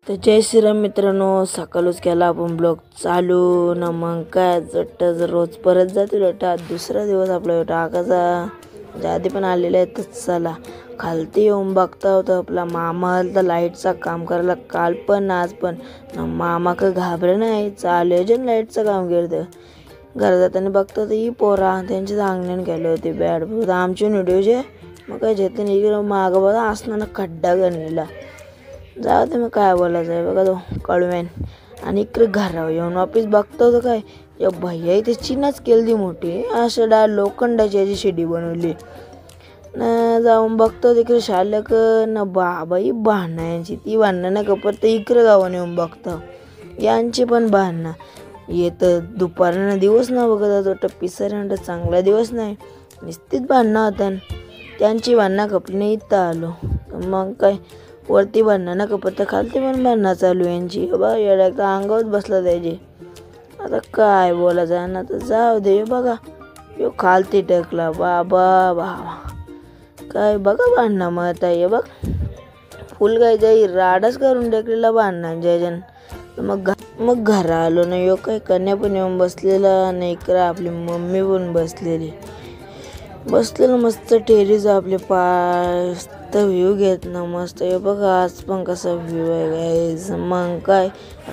तर जय श्रीराम मित्रांनो, सकाळच केला आपण ब्लॉग चालू ना. मग काय जर रोज परत जातील बेटा. दुसरा दिवस आपला टाकाचा म्हणजे आधी पण आलेले आहेत. तर चला खालती येऊन बघता होता आपला मामा आलता लाईटचा काम करायला काल पण आज पण. मामा का घाबरे नाही, चालू जे लाईटचं काम करतं. घरात जाताना बघता होतं ही पोरा त्यांच्या अंगणाने गेले होते बॅट बघत आमचे व्हिडिओचे. मग काय जेते इकडे मागं बघा असताना खड्डा गणलेला. जाऊ दे, मग काय बोलायचं आहे बघा तो कळवेन. आणि इकडे घरावर येऊन वापिस बघतो होतं काय या भैया इथे चिनाच केली मोठी अशा लोखंडाची याची शिडी बनवली ना. जाऊन बघतो तिकडे शालक ना बाबाई भांडणं यांची ती भांडणं ना कपत इकडे गावाने येऊन बघतो यांची पण भांडणं येतं. दुपारनं दिवस ना बघत होतं पिसर चांगला दिवस नाही, निश्चित भांडणं होतं. त्यांची भांडणं खपली नाही, इथं आलो. मग काय वरती भांडणं ना कपत खालती पण भांडणं चालू यांची. बघा येड्या अंगावर बसला त्याचे. आता काय बोलायचं ना, तर जाऊ दे. बघा यो खालती टेकला बाबा बाबा काय बघा भांडणं मत आहे बघ. फुल काय जाई राडच करून टेकलेला भांडणांच्या जन. मग घरा आलो ना. यो काय कन्या पण येऊन बसलेला नाही, इकडं आपली मम्मी पण बसलेलं मस्त टेरीज आपले मस्त व्ह्यू घेत ना मस्त. हे बघा आज पण कसा व्ह्यू आहे गाईज. मग काय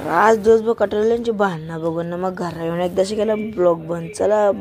राज दिवसभर कटरल्यांची भांडणं बघून ना मग घरा येऊन एकदाशी केला ब्लॉग बंद. चला.